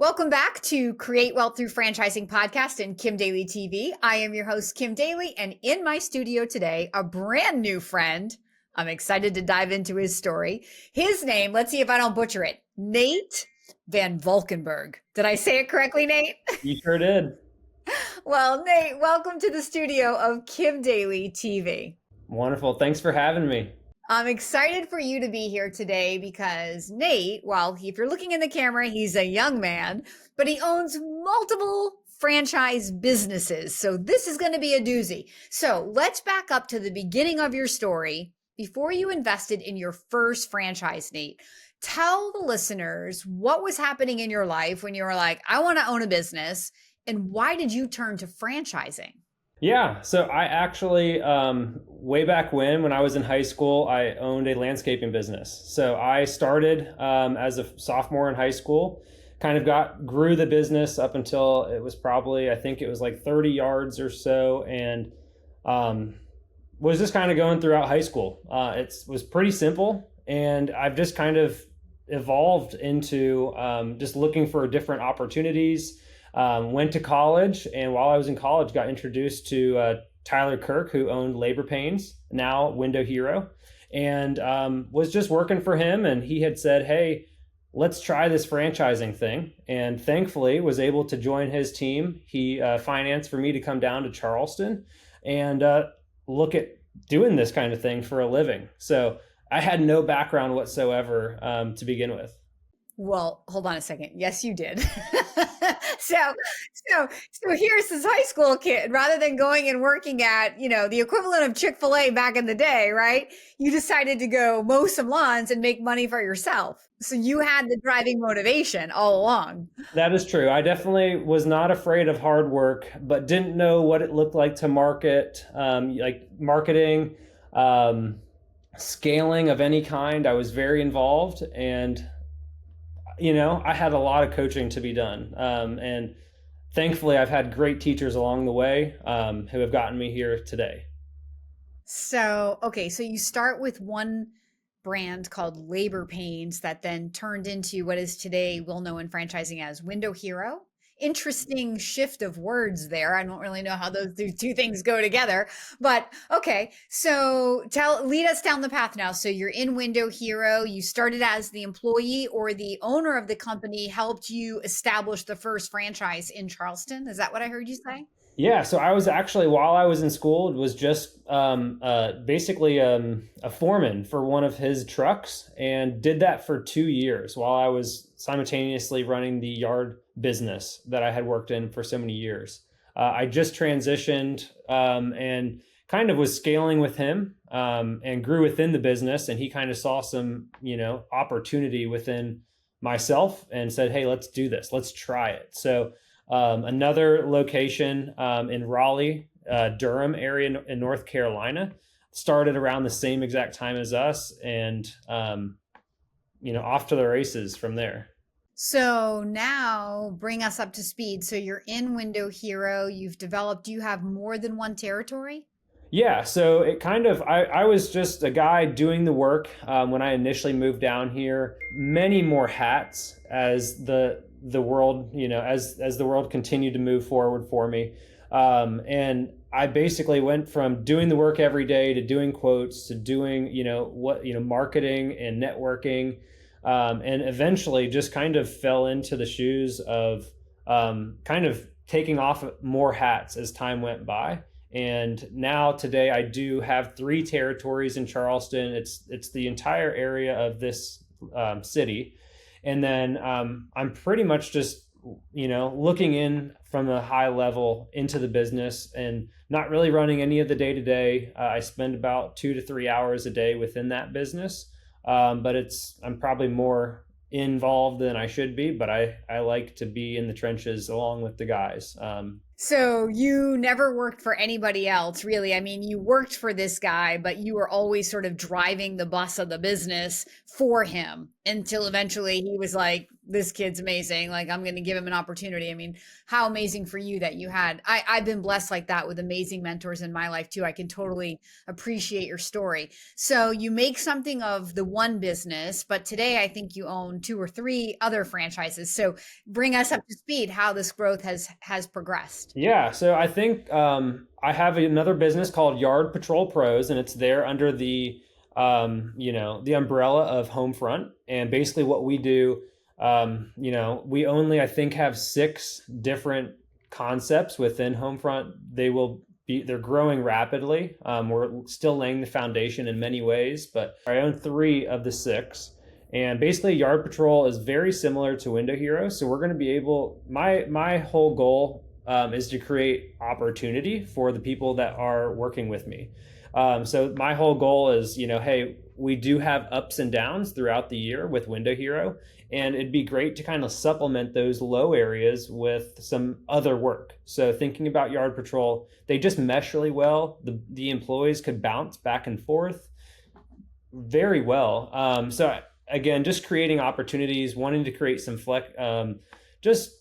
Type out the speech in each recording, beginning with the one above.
Welcome back to Create Wealth Through Franchising podcast and Kim Daly TV. I am your host, Kim Daly, and in my studio today, a brand new friend. I'm excited to dive into his story. His name, let's see if I don't butcher it, Nate Van Valkenburg. Did I say it correctly, Nate? You sure did. Well, Nate, welcome to the studio of Kim Daly TV. Wonderful. Thanks for having me. I'm excited for you to be here today because Nate, if you're looking in the camera, he's a young man, but he owns multiple franchise businesses. So this is going to be a doozy. So let's back up to the beginning of your story before you invested in your first franchise, Nate. Tell the listeners what was happening in your life when you were like, I want to own a business, and why did you turn to franchising? Yeah, so I actually, way back when I was in high school, I owned a landscaping business. So I started as a sophomore in high school, grew the business up until it was probably, I think it was like 30 yards or so, and was just kind of going throughout high school. It was pretty simple, and I've just kind of evolved into just looking for different opportunities. Went to college, and while I was in college, got introduced to Tyler Kirk, who owned Labor Pains, now Window Hero, and was just working for him. And he had said, hey, let's try this franchising thing. And thankfully was able to join his team. He financed for me to come down to Charleston and look at doing this kind of thing for a living. So I had no background whatsoever to begin with. Well, hold on a second. Yes, you did. So here's this high school kid, rather than going and working at, the equivalent of Chick-fil-A back in the day, right? You decided to go mow some lawns and make money for yourself. So you had the driving motivation all along. That is true. I definitely was not afraid of hard work, but didn't know what it looked like to market, like marketing, scaling of any kind. I was very involved, and I had a lot of coaching to be done. And thankfully, I've had great teachers along the way who have gotten me here today. So you start with one brand called Labor Pains that then turned into what is today well known in franchising as Window Hero. Interesting shift of words there. I don't really know how those two things go together, but okay. So lead us down the path now. So you're in Window Hero. You started as the employee, or the owner of the company helped you establish the first franchise in Charleston. Is that what I heard you say? Yeah, so I was actually, while I was in school, was just basically a foreman for one of his trucks, and did that for 2 years while I was simultaneously running the yard business that I had worked in for so many years. I just transitioned and kind of was scaling with him and grew within the business, and he kind of saw some, opportunity within myself and said, hey, let's do this. Let's try it. So another location in Raleigh, Durham area in North Carolina, started around the same exact time as us, and off to the races from there. So now bring us up to speed. So you're in Window Hero. You've developed, do you have more than one territory? Yeah, so it kind of, I was just a guy doing the work when I initially moved down here. Many more hats as the world, as the world continued to move forward for me. And I basically went from doing the work every day to doing quotes to doing, marketing and networking. And eventually just kind of fell into the shoes of kind of taking off more hats as time went by. And now today I do have 3 territories in Charleston. It's the entire area of this city. And then I'm pretty much just, looking in from a high level into the business and not really running any of the day-to-day. I spend about 2 to 3 hours a day within that business. But I'm probably more involved than I should be, but I like to be in the trenches along with the guys. So you never worked for anybody else, really. I mean, you worked for this guy, but you were always sort of driving the bus of the business for him until eventually he was like, this kid's amazing. Like, I'm going to give him an opportunity. I mean, how amazing for you that you had. I've been blessed like that with amazing mentors in my life too. I can totally appreciate your story. So you make something of the one business, but today I think you own two or three other franchises. So bring us up to speed how this growth has progressed. Yeah, so I think I have another business called Yard Patrol Pros, and it's there under the umbrella of Homefront. And basically, what we do, we only I think have six different concepts within Homefront. They're growing rapidly. We're still laying the foundation in many ways, but I own three of the six. And basically, Yard Patrol is very similar to Window Hero. So we're going to be able. My whole goal is to create opportunity for the people that are working with me. So my whole goal is, hey, we do have ups and downs throughout the year with Window Hero, and it'd be great to kind of supplement those low areas with some other work. So thinking about Yard Patrol, they just mesh really well. The employees could bounce back and forth very well. So again, just creating opportunities, wanting to create some just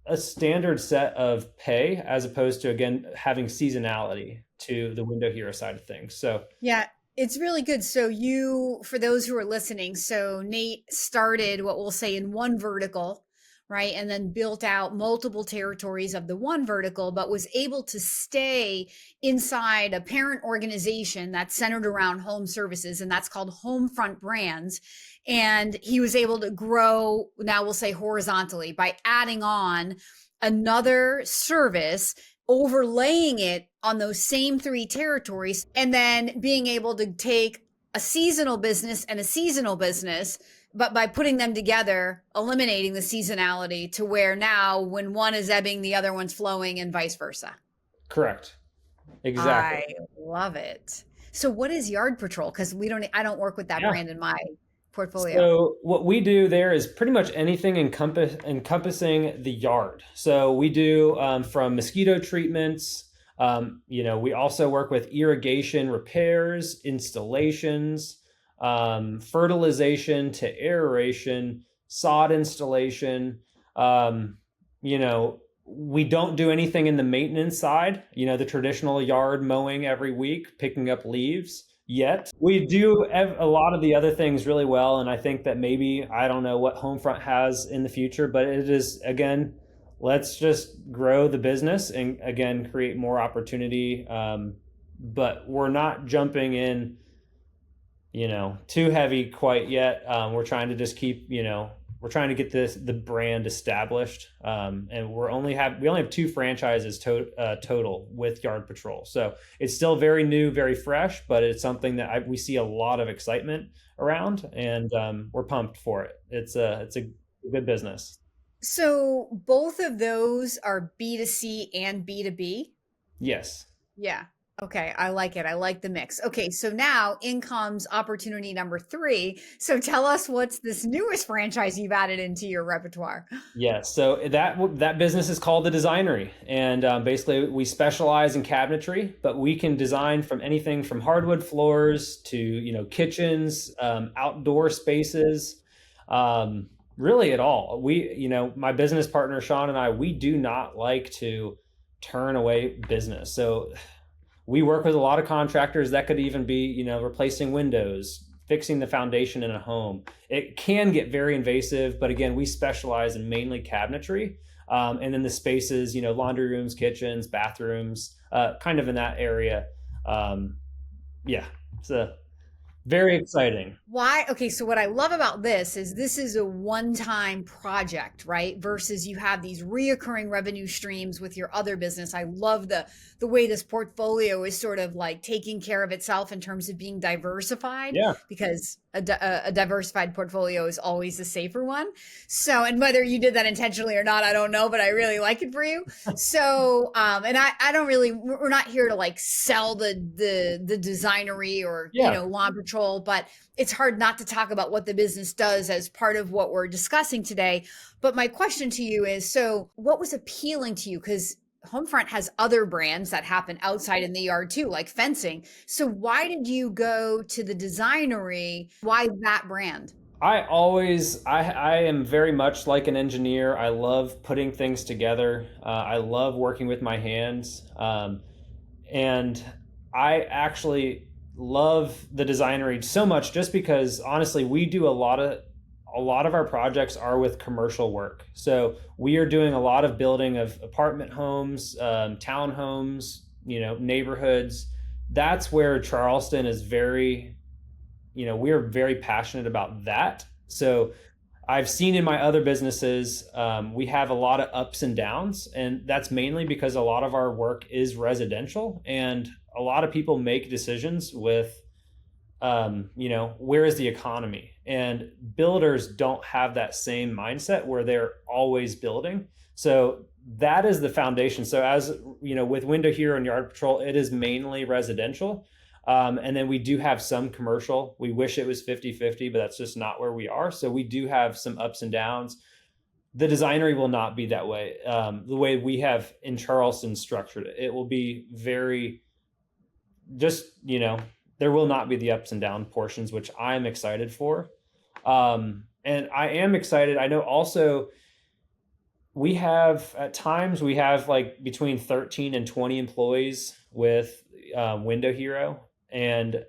a standard set of pay as opposed to again having seasonality to the Window Hero side of things. So Yeah, it's really good. So you, for those who are listening, so Nate started what we'll say in one vertical, right? And then built out multiple territories of the one vertical, but was able to stay inside a parent organization that's centered around home services, and that's called Homefront Brands. And he was able to grow, now we'll say horizontally, by adding on another service, overlaying it on those same three territories, and then being able to take a seasonal business and a seasonal business, but by putting them together, eliminating the seasonality to where now when one is ebbing, the other one's flowing and vice versa. correct. Exactly. I love it. So what is Yard Patrol? Because I don't work with that Yeah. brand in my portfolio. So what we do there is pretty much anything encompassing the yard. So we do from mosquito treatments. We also work with irrigation repairs, installations, fertilization to aeration, sod installation. You know, we don't do anything in the maintenance side. The traditional yard mowing every week, picking up leaves yet. We do a lot of the other things really well, and I think that maybe I don't know what Homefront has in the future, but it is again, let's just grow the business and again create more opportunity. But we're not jumping in, too heavy quite yet. We're trying to just keep, we're trying to get the brand established, and we only have two franchises total with Yard Patrol, so it's still very new, very fresh, but it's something that we see a lot of excitement around, and we're pumped for it. It's a good business. So both of those are B2C and B2B. Yes. Yeah. Okay. I like it. I like the mix. Okay. So now in comes opportunity number three. So tell us what's this newest franchise you've added into your repertoire? Yes, so that business is called the Designery, and basically we specialize in cabinetry, but we can design from anything from hardwood floors to kitchens, outdoor spaces, really at all. My business partner Sean and I, we do not like to turn away business. So we work with a lot of contractors that could even be replacing windows, fixing the foundation in a home. It can get very invasive, but again, we specialize in mainly cabinetry, and then the spaces, laundry rooms, kitchens, bathrooms, kind of in that area. Yeah, it's very exciting. Why? Okay, so what I love about this is a one-time project, right? Versus you have these reoccurring revenue streams with your other business. I love the way this portfolio is sort of like taking care of itself in terms of being diversified, Yeah. because a diversified portfolio is always the safer one. So, and whether you did that intentionally or not, I don't know, but I really like it for you. So, and I don't really, we're not here to like sell the Designery or, Yeah. Lawn Patrol, but it's hard not to talk about what the business does as part of what we're discussing today. But my question to you is, so what was appealing to you? Because Homefront has other brands that happen outside in the yard too, like fencing. So why did you go to the Designery? Why that brand? I am very much like an engineer. I love putting things together. I love working with my hands. And I actually love the Designery so much just because honestly, we do a lot of our projects are with commercial work. So we are doing a lot of building of apartment homes, townhomes, neighborhoods. That's where Charleston is very, we are very passionate about that. So I've seen in my other businesses, we have a lot of ups and downs, and that's mainly because a lot of our work is residential, and a lot of people make decisions with, where is the economy? And builders don't have that same mindset where they're always building. So that is the foundation. So as with Window Hero and Yard Patrol, it is mainly residential. And then we do have some commercial. We wish it was 50-50, but that's just not where we are. So we do have some ups and downs. The Designery will not be that way. The way we have in Charleston structured it, it will be very just, there will not be the ups and down portions, which I'm excited for. And I am excited. I know also at times we have like between 13 and 20 employees with Window Hero, and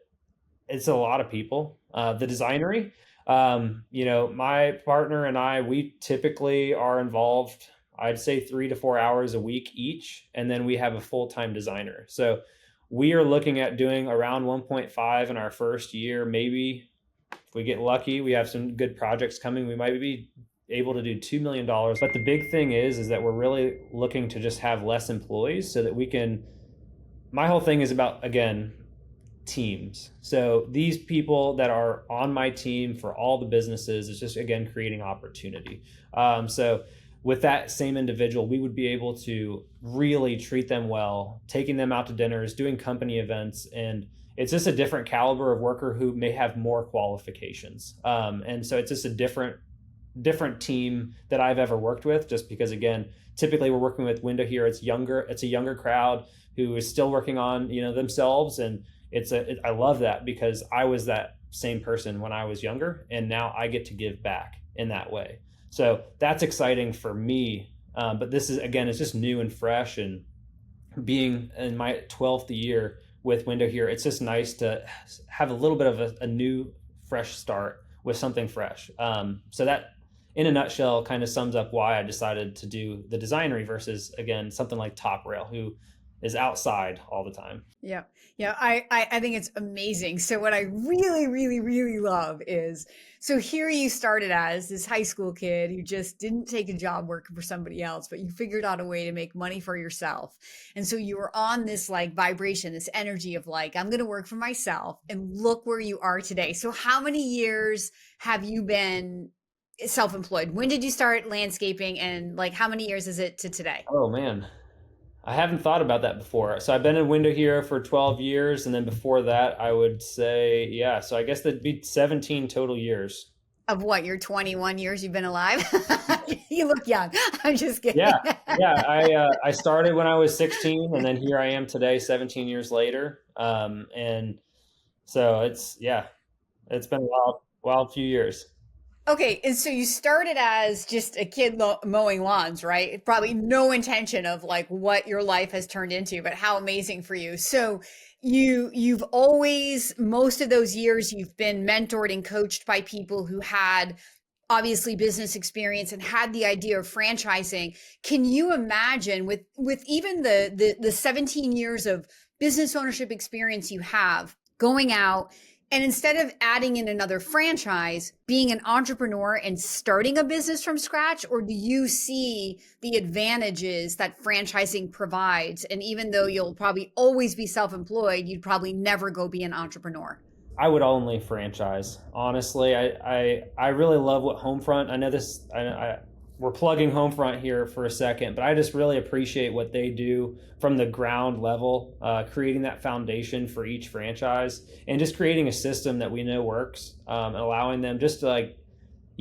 it's a lot of people. The Designery, my partner and I, we typically are involved, I'd say 3 to 4 hours a week each, and then we have a full-time designer. So we are looking at doing around 1.5 in our first year. Maybe if we get lucky, we have some good projects coming, we might be able to do $2 million. But the big thing is that we're really looking to just have less employees so that we can, my whole thing is about, again, teams. So these people that are on my team for all the businesses, it's just, again, creating opportunity. So with that same individual, we would be able to really treat them well, taking them out to dinners, doing company events, and it's just a different caliber of worker who may have more qualifications. And so it's just a different team that I've ever worked with, just because, again, typically we're working with Window here. It's a younger crowd who is still working on, themselves. And I love that because I was that same person when I was younger, and now I get to give back in that way. So that's exciting for me. But this is, again, it's just new and fresh, and being in my 12th year with Window here, it's just nice to have a little bit of a new, fresh start with something fresh. So that, in a nutshell, kind of sums up why I decided to do the Designery versus, again, something like Top Rail, who is outside all the time. Yeah. Yeah. I think it's amazing. So what I really, really, really love is, so here you started as this high school kid who just didn't take a job working for somebody else, but you figured out a way to make money for yourself. And so you were on this like vibration, this energy of like, I'm going to work for myself, and look where you are today. So how many years have you been self-employed? When did you start landscaping, and like how many years is it to today? Oh man, I haven't thought about that before. So I've been in Window Hero for 12 years, and then before that, I would say, yeah. So I guess that'd be 17 total years. Of what, your 21 years you've been alive? You look young. I'm just kidding. Yeah, yeah. I started when I was 16, and then here I am today, 17 years later. And so it's been a wild few years. Okay, and so you started as just a kid mowing lawns, right? Probably no intention of like what your life has turned into, but how amazing for you. So you've always, most of those years, you've been mentored and coached by people who had obviously business experience and had the idea of franchising. Can you imagine with even the 17 years of business ownership experience you have, going out and instead of adding in another franchise, being an entrepreneur and starting a business from scratch? Or do you see the advantages that franchising provides? And even though you'll probably always be self-employed, you'd probably never go be an entrepreneur. I would only franchise. Honestly, I really love what Homefront. I know this. We're plugging Homefront here for a second, but I just really appreciate what they do from the ground level, creating that foundation for each franchise, and just creating a system that we know works, allowing them just to, like,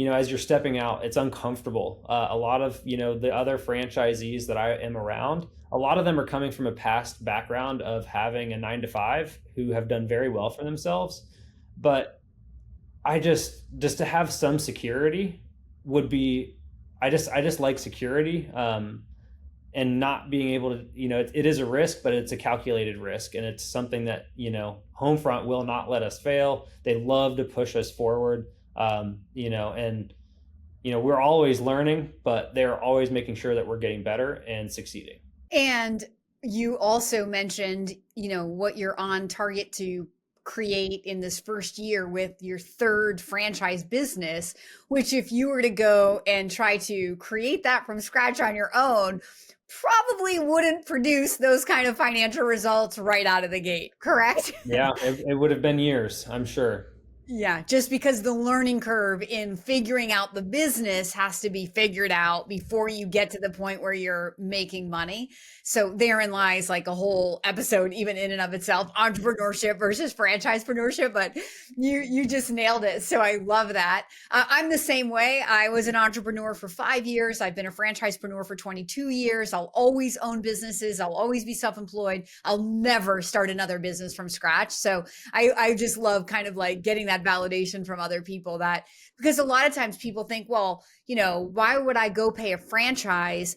as you're stepping out, it's uncomfortable. A lot of, the other franchisees that I am around, a lot of them are coming from a past background of having a 9 to 5 who have done very well for themselves. But just to have some security would be, I just like security, and not being able to, it is a risk, but it's a calculated risk, and it's something that, Homefront will not let us fail. They love to push us forward, and we're always learning, but they're always making sure that we're getting better and succeeding. And you also mentioned, what you're on target to create in this first year with your third franchise business, which if you were to go and try to create that from scratch on your own, probably wouldn't produce those kind of financial results right out of the gate, correct? Yeah, it would have been years, I'm sure. Yeah, just because the learning curve in figuring out the business has to be figured out before you get to the point where you're making money. So therein lies like a whole episode, even in and of itself, entrepreneurship versus franchisepreneurship. But you just nailed it. So I love that. I'm the same way. I was an entrepreneur for 5 years. I've been a franchisepreneur for 22 years. I'll always own businesses. I'll always be self-employed. I'll never start another business from scratch. So I just love kind of like getting that validation from other people, that because a lot of times people think, well, why would I go pay a franchise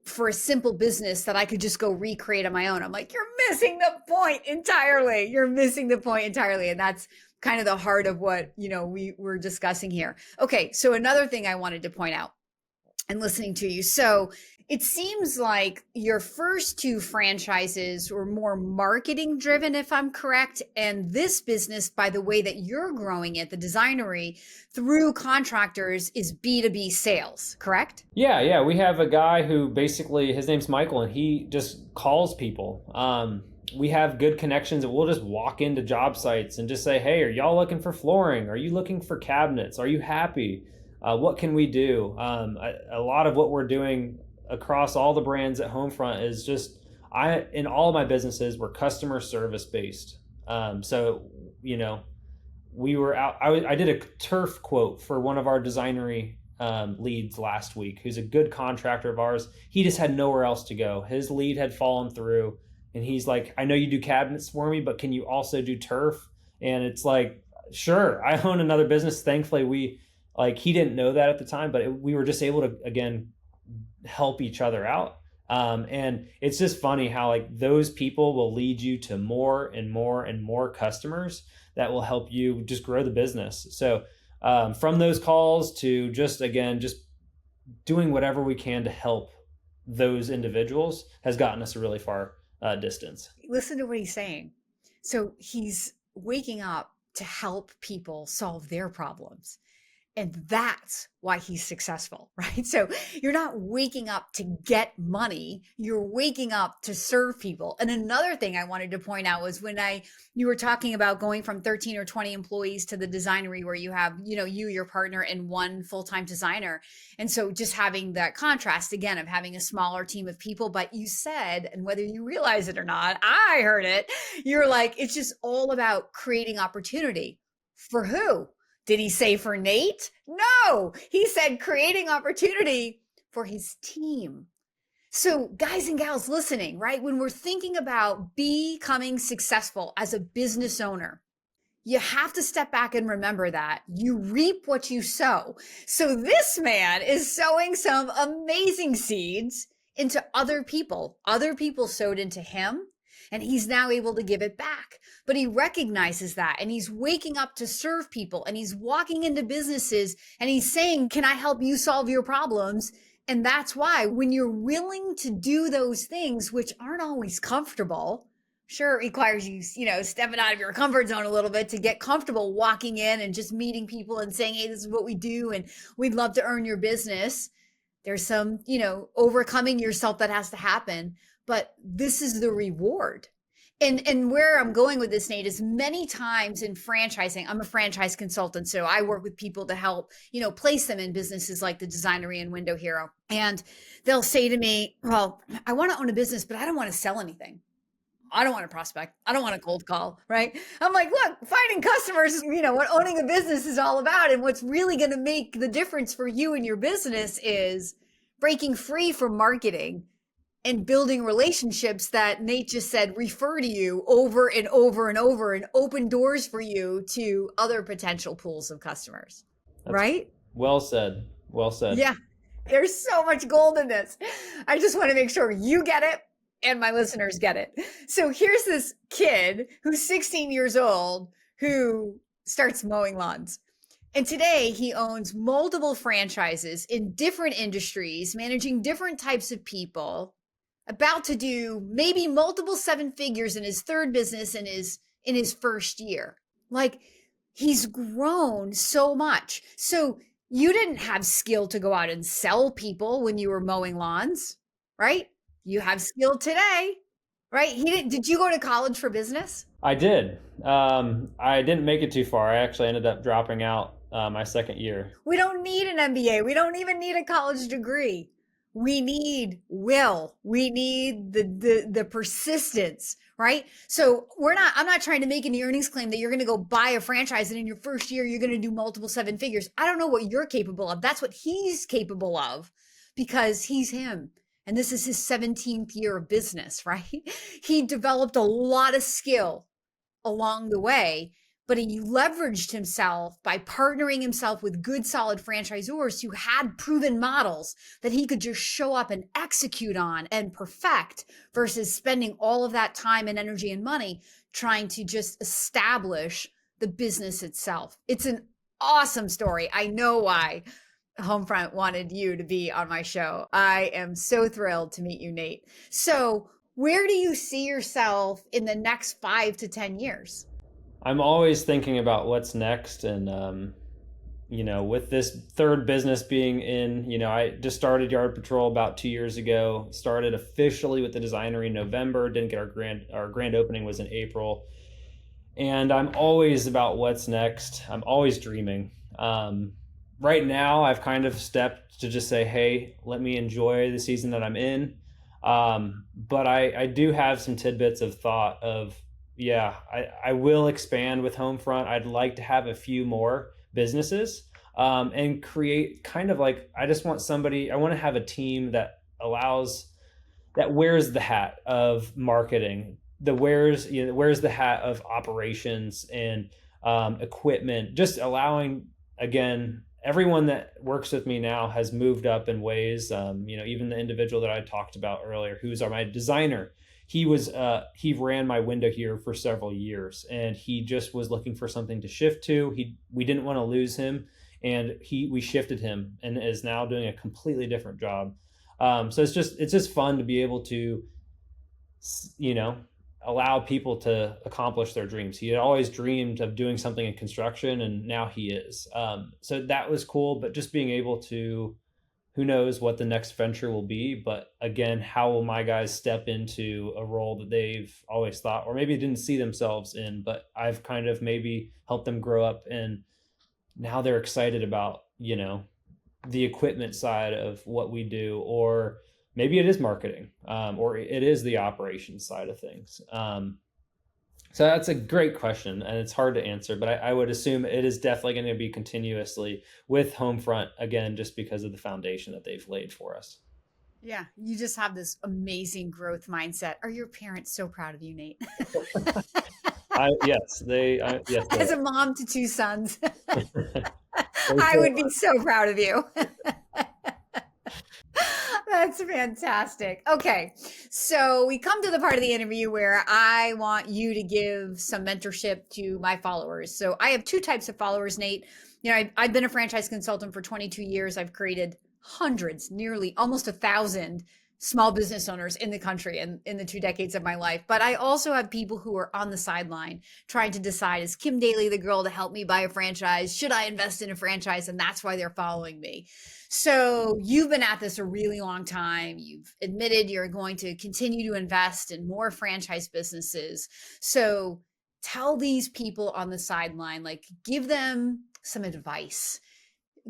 for a simple business that I could just go recreate on my own? I'm like, you're missing the point entirely. You're missing the point entirely. And that's kind of the heart of what, we were discussing here. Okay. So another thing I wanted to point out and listening to you. So it seems like your first two franchises were more marketing driven, if I'm correct. And this business, by the way that you're growing it, the Designery, through contractors, is B2B sales, correct? Yeah. We have a guy who basically, his name's Michael, and he just calls people. We have good connections, and we'll just walk into job sites and just say, hey, are y'all looking for flooring? Are you looking for cabinets? Are you happy? What can we do? A lot of what we're doing across all the brands at Homefront is just, in all of my businesses, we're customer service based. So, we were out, I did a turf quote for one of our Designery leads last week, who's a good contractor of ours. He just had nowhere else to go. His lead had fallen through, and he's like, I know you do cabinets for me, but can you also do turf? And it's like, sure. I own another business. Thankfully, he didn't know that at the time, but we were just able to, again, help each other out. And it's just funny how those people will lead you to more and more and more customers that will help you just grow the business. So from those calls to just doing whatever we can to help those individuals has gotten us a really far distance. Listen to what he's saying. So he's waking up to help people solve their problems. And that's why he's successful, right? So you're not waking up to get money, you're waking up to serve people. And another thing I wanted to point out was when you were talking about going from 13 or 20 employees to the Designery, where you have, your partner, and one full-time designer. And so just having that contrast again of having a smaller team of people. But you said, and whether you realize it or not, I heard it, you're like, it's just all about creating opportunity. For who? Did he say for Nate? No, he said creating opportunity for his team. So guys and gals listening, right? When we're thinking about becoming successful as a business owner, you have to step back and remember that you reap what you sow. So this man is sowing some amazing seeds into other people. Other people sowed into him, and he's now able to give it back. But he recognizes that, and he's waking up to serve people, and he's walking into businesses and he's saying, can I help you solve your problems? And that's why when you're willing to do those things, which aren't always comfortable, sure, it requires you, stepping out of your comfort zone a little bit to get comfortable walking in and just meeting people and saying, hey, this is what we do, and we'd love to earn your business. There's some, overcoming yourself that has to happen, but this is the reward. And where I'm going with this, Nate, is many times in franchising, I'm a franchise consultant, so I work with people to help, place them in businesses like the Designery and Window Hero. And they'll say to me, well, I want to own a business, but I don't want to sell anything. I don't want to prospect. I don't want to cold call, right? I'm like, look, finding customers is, what owning a business is all about. And what's really going to make the difference for you and your business is breaking free from marketing and building relationships that Nate just said refer to you over and over and over and open doors for you to other potential pools of customers. That's Right? well said. Well said. Yeah. There's so much gold in this. I just want to make sure you get it and my listeners get it. So here's this kid who's 16 years old who starts mowing lawns. And today he owns multiple franchises in different industries, managing different types of people, about to do maybe multiple seven figures in his third business in his first year. Like he's grown so much. So you didn't have skill to go out and sell people when you were mowing lawns, right? You have skill today, right? He did you go to college for business? I did. I didn't make it too far. I actually ended up dropping out my second year. We don't need an MBA. We don't even need a college degree. We need will. We need the persistence, right? So I'm not trying to make any earnings claim that you're going to go buy a franchise and in your first year you're going to do multiple seven figures. I don't know what you're capable of. That's what he's capable of because he's him. And this is his 17th year of business, right? He developed a lot of skill along the way, but he leveraged himself by partnering himself with good, solid franchisors who had proven models that he could just show up and execute on and perfect versus spending all of that time and energy and money trying to just establish the business itself. It's an awesome story. I know why Homefront wanted you to be on my show. I am so thrilled to meet you, Nate. So, where do you see yourself in the next 5 to 10 years? I'm always thinking about what's next. And, with this third business being in, I just started Yard Patrol about 2 years ago, started officially with the Designery in November, didn't get our grand opening was in April. And I'm always about what's next. I'm always dreaming. Right now, I've kind of stepped to just say, hey, let me enjoy the season that I'm in. But I do have some tidbits of thought of, yeah, I will expand with Homefront. I'd like to have a few more businesses and create kind of like, I want to have a team that wears the hat of marketing, wears the hat of operations and equipment, just allowing, again, everyone that works with me now has moved up in ways. Even the individual that I talked about earlier, who's my designer, he ran my window here for several years, and he just was looking for something to shift to. We didn't want to lose him, and we shifted him, and is now doing a completely different job. So it's just fun to be able to, allow people to accomplish their dreams. He had always dreamed of doing something in construction, and now he is. So that was cool, but just being able to, who knows what the next venture will be, but again, how will my guys step into a role that they've always thought, or maybe didn't see themselves in, but I've kind of maybe helped them grow up, and now they're excited about, the equipment side of what we do, or maybe it is marketing, or it is the operations side of things. So that's a great question, and it's hard to answer, but I would assume it is definitely going to be continuously with Homefront, again, just because of the foundation that they've laid for us. Yeah, you just have this amazing growth mindset. Are your parents so proud of you, Nate? Yes, yes, they As a mom to two sons, I would be so proud of you. That's fantastic. Okay. So we come to the part of the interview where I want you to give some mentorship to my followers. So I have two types of followers, Nate. I've been a franchise consultant for 22 years. I've created hundreds, nearly almost 1,000 small business owners in the country and in the 2 decades of my life. But I also have people who are on the sideline trying to decide, is Kim Daly the girl to help me buy a franchise? Should I invest in a franchise? And that's why they're following me. So you've been at this a really long time. You've admitted you're going to continue to invest in more franchise businesses. So tell these people on the sideline, like, give them some advice.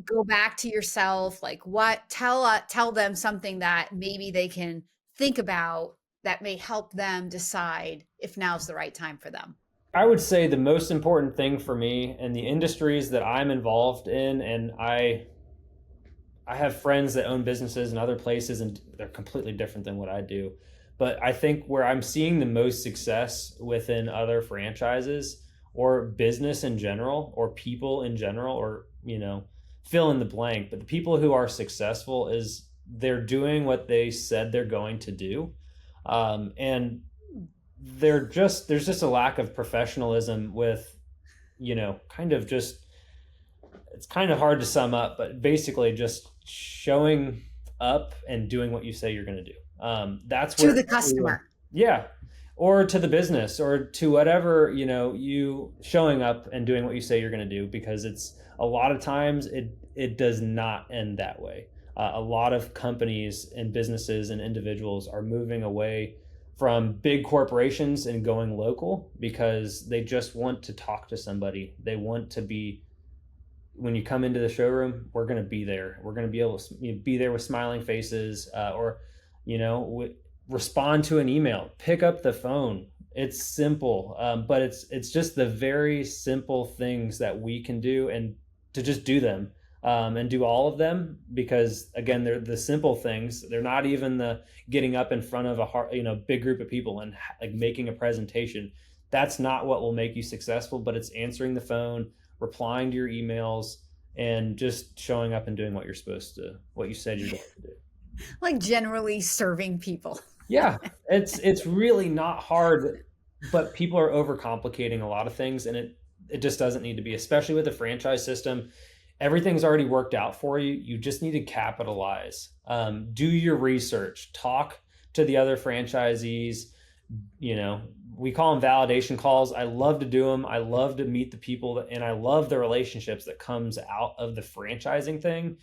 Go back to yourself, like tell them something that maybe they can think about that may help them decide if now's the right time for them. I would say the most important thing for me in the industries that I'm involved in, and I I have friends that own businesses in other places and they're completely different than what I do. But I think where I'm seeing the most success within other franchises or business in general or people in general, or, fill in the blank, but the people who are successful is they're doing what they said they're going to do. And there's just a lack of professionalism with, kind of just, it's kind of hard to sum up, but basically just showing up and doing what you say you're going to do. That's To where the customer. yeah, or to the business or to whatever, you showing up and doing what you say you're going to do, because it's a lot of times it does not end that way. A lot of companies and businesses and individuals are moving away from big corporations and going local because they just want to talk to somebody. They want to be, when you come into the showroom, we're going to be there. We're going to be able to be there with smiling faces, or, respond to an email, pick up the phone. It's simple, but it's just the very simple things that we can do, and to just do them, and do all of them, because again, they're the simple things. They're not even the getting up in front of big group of people and like making a presentation. That's not what will make you successful, but it's answering the phone, replying to your emails, and just showing up and doing what you said you're going to do. Like generally serving people. Yeah, it's really not hard, but people are overcomplicating a lot of things, and it just doesn't need to be, especially with the franchise system. Everything's already worked out for you. You just need to capitalize. Do your research. Talk to the other franchisees. We call them validation calls. I love to do them. I love to meet the people, and I love the relationships that comes out of the franchising thing.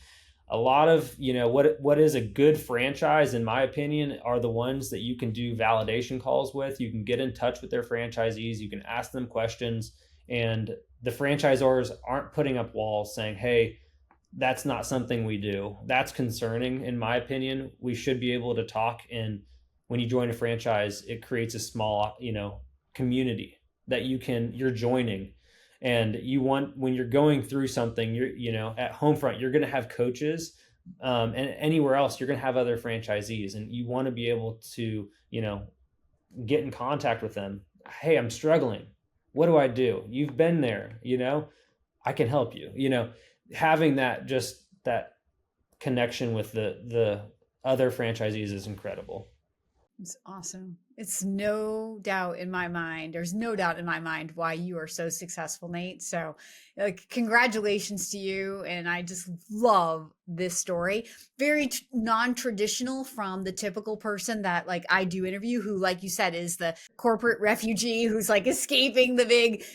A lot of, what is a good franchise, in my opinion, are the ones that you can do validation calls with. You can get in touch with their franchisees. You can ask them questions, and the franchisors aren't putting up walls saying, hey, that's not something we do. That's concerning, in my opinion. We should be able to talk. And when you join a franchise, it creates a small, community that you're joining. And when you're going through something, at Homefront, you're going to have coaches, and anywhere else, you're going to have other franchisees, and you want to be able to, get in contact with them. Hey, I'm struggling. What do I do? You've been there, I can help you, having that connection with the other franchisees is incredible. It's awesome. It's no doubt in my mind. There's no doubt in my mind why you are so successful, Nate. So, like, congratulations to you. And I just love this story. Very non-traditional from the typical person that, like, I do interview, who, like you said, is the corporate refugee who's like escaping the big,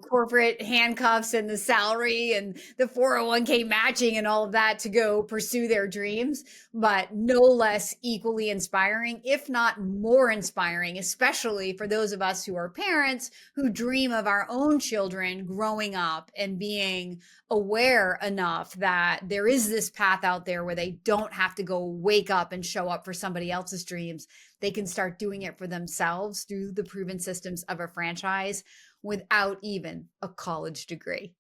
corporate handcuffs and the salary and the 401k matching and all of that to go pursue their dreams, but no less equally inspiring, if not more inspiring, especially for those of us who are parents who dream of our own children growing up and being aware enough that there is this path out there where they don't have to go wake up and show up for somebody else's dreams. They can start doing it for themselves through the proven systems of a franchise without even a college degree.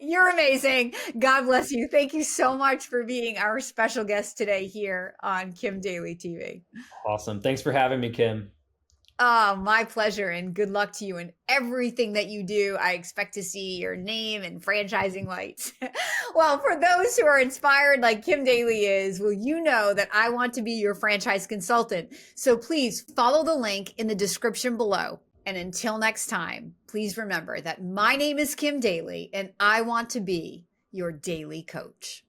You're amazing. God bless you. Thank you so much for being our special guest today here on Kim Daly TV. Awesome. Thanks for having me, Kim. Oh, my pleasure. And good luck to you in everything that you do. I expect to see your name and franchising lights. Well, for those who are inspired like Kim Daly is, well, you know that I want to be your franchise consultant. So please follow the link in the description below. And until next time, please remember that my name is Kim Daly and I want to be your daily coach.